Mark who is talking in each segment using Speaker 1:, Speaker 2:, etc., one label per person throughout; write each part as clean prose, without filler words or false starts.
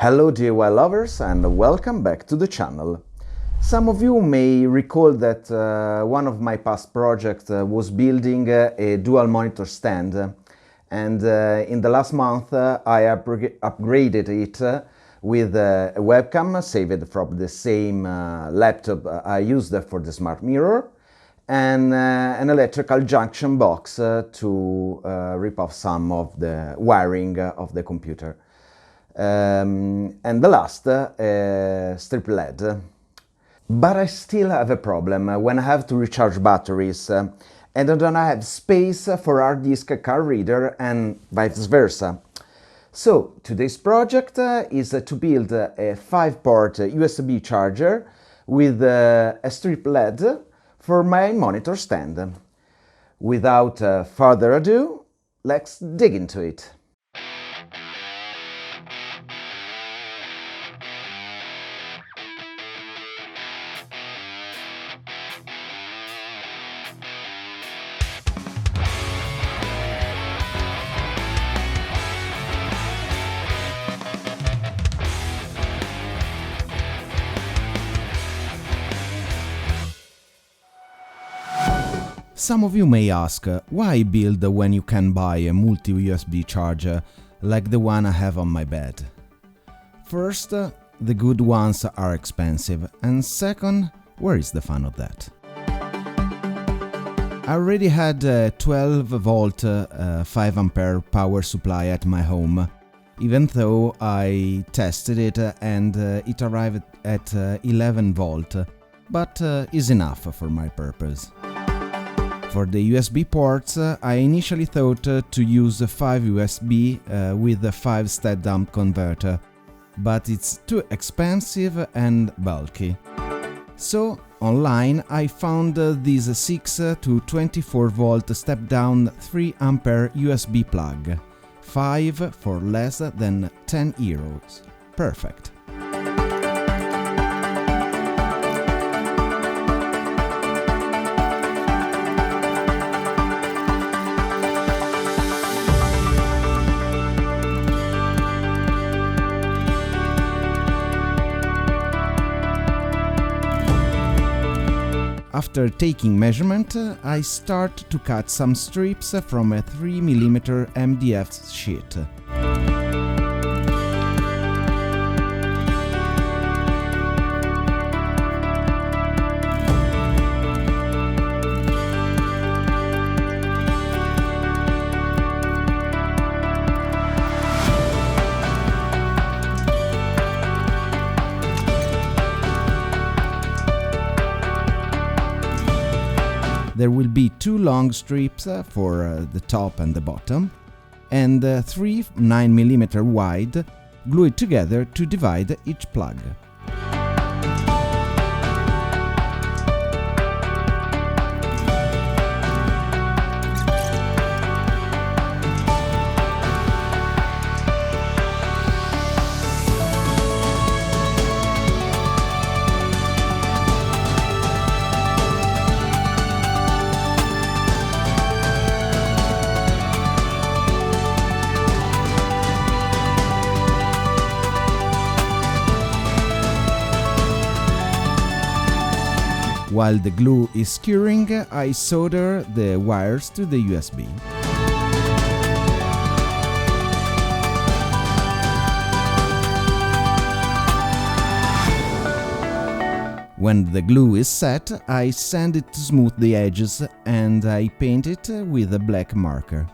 Speaker 1: Hello DIY lovers and welcome back to the channel. Some of you may recall that one of my past projects was building a dual monitor stand, and in the last month I upgraded it with a webcam saved from the same laptop I used for the smart mirror, and an electrical junction box to rip off some of the wiring of the computer. And the last, strip LED. But I still have a problem when I have to recharge batteries and I don't have space for hard disk card reader and vice versa. So today's project is to build a 5-port USB charger with a strip LED for my monitor stand. Without further ado, let's dig into it.
Speaker 2: Some of you may ask, why build when you can buy a multi-USB charger like the one I have on my bed? First, the good ones are expensive, and second, where is the fun of that? I already had a 12-volt 5A power supply at my home, even though I tested it and it arrived at 11 volt, but is enough for my purpose. For the USB ports, I initially thought to use 5 USB with a 5 step-down converter, but it's too expensive and bulky. So, online I found this 6 to 24 volt step-down 3A USB plug, 5 for less than 10 euros. Perfect. After taking measurement, I start to cut some strips from a 3mm MDF sheet. There will be 2 long strips for the top and the bottom, and 3 9mm wide, glued together to divide each plug. While the glue is curing, I solder the wires to the USB. When the glue is set, I sand it to smooth the edges and I paint it with a black marker.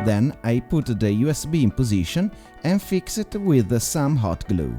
Speaker 2: Then I put the USB in position and fix it with some hot glue.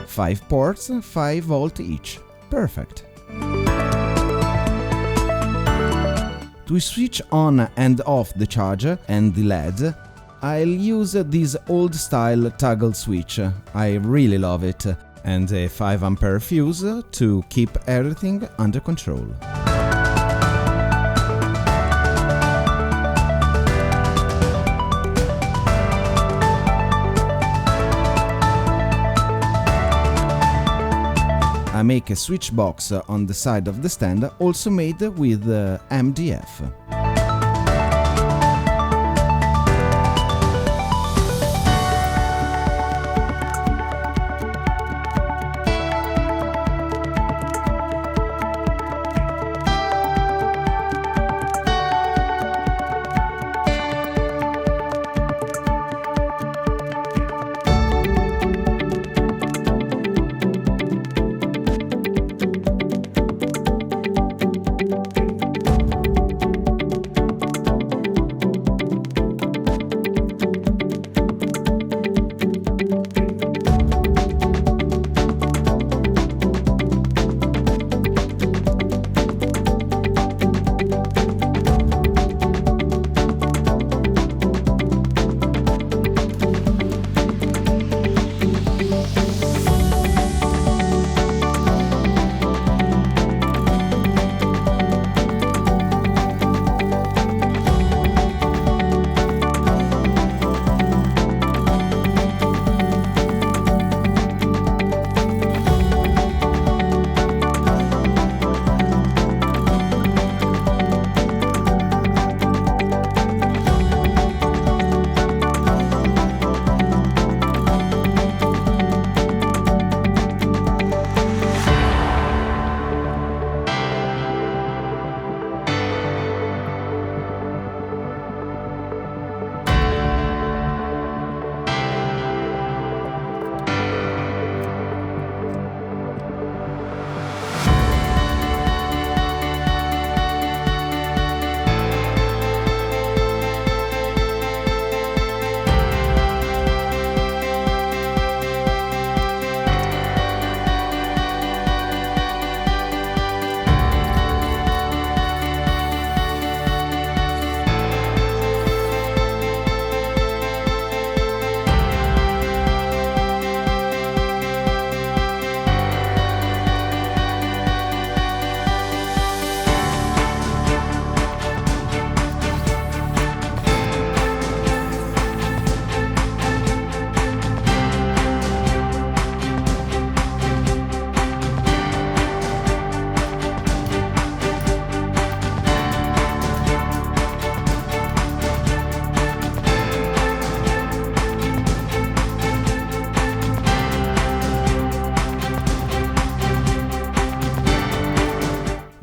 Speaker 2: Five ports, 5 volt each. Perfect. To switch on and off the charger and the LED, I'll use this old-style toggle switch. I really love it, and a 5A fuse to keep everything under control. I make a switch box on the side of the stand, also made with MDF.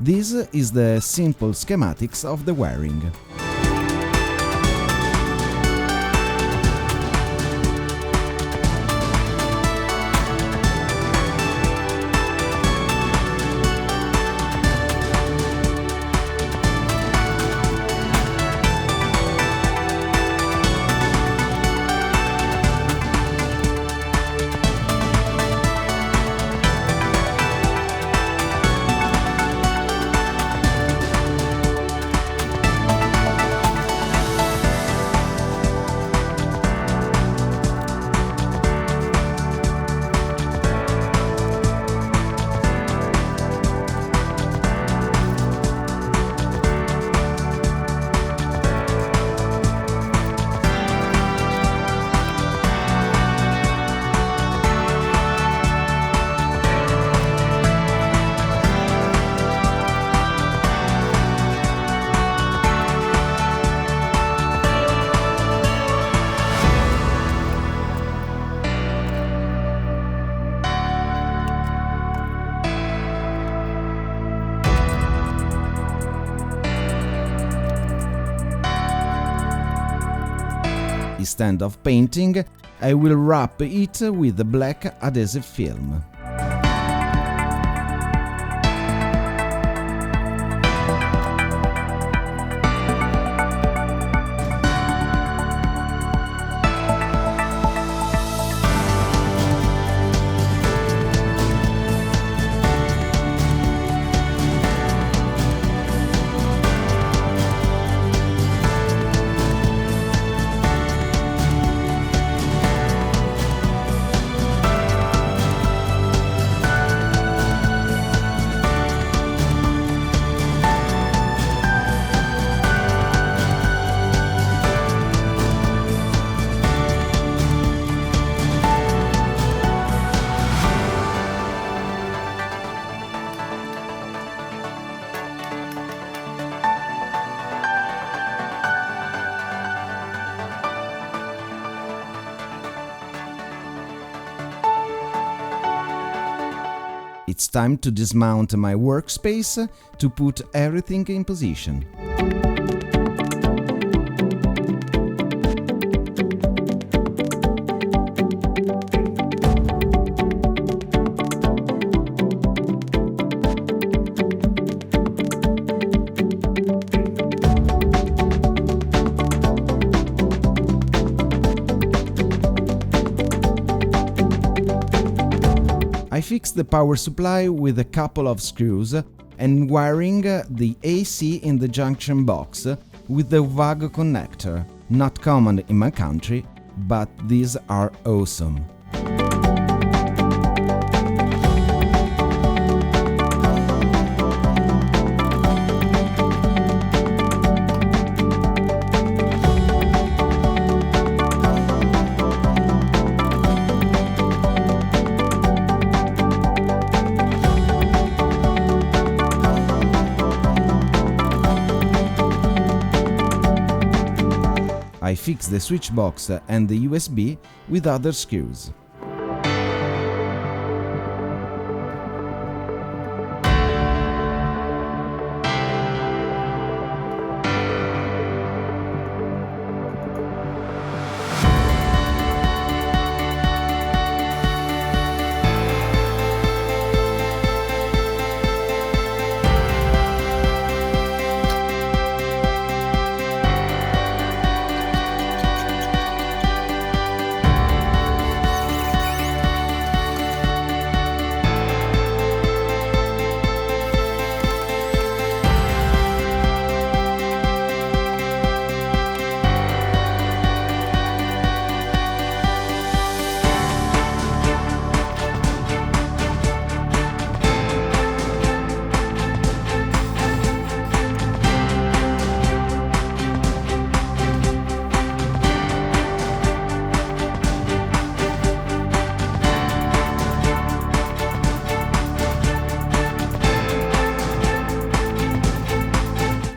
Speaker 2: This is the simple schematics of the wiring. Instead of painting, I will wrap it with the black adhesive film. It's time to dismount my workspace to put everything in position. I fixed the power supply with a couple of screws and wiring the AC in the junction box with the WAG connector. Not common in my country, but these are awesome. I fixed the switch box and the USB with other screws.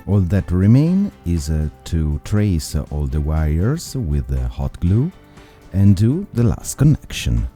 Speaker 2: All that remain is to trace all the wires with hot glue and do the last connection.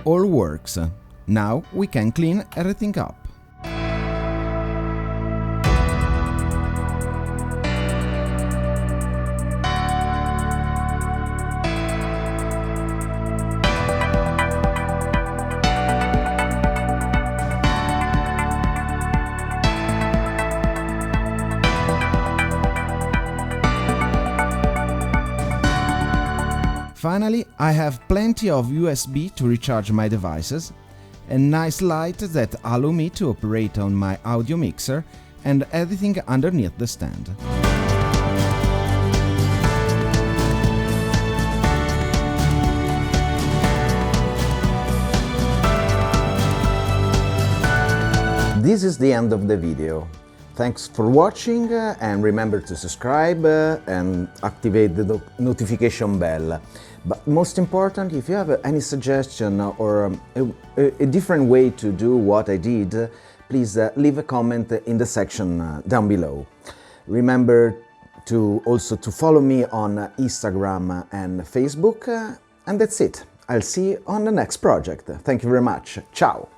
Speaker 2: All works. Now we can clean everything up. Finally, I have plenty of USB to recharge my devices, a nice light that allow me to operate on my audio mixer and everything underneath the stand.
Speaker 1: This is the end of the video. Thanks for watching and remember to subscribe and activate the notification bell. But most important, if you have any suggestion or a different way to do what I did, please leave a comment in the section down below. Remember to also follow me on Instagram and Facebook, and that's it. I'll see you on the next project. Thank you very much. Ciao!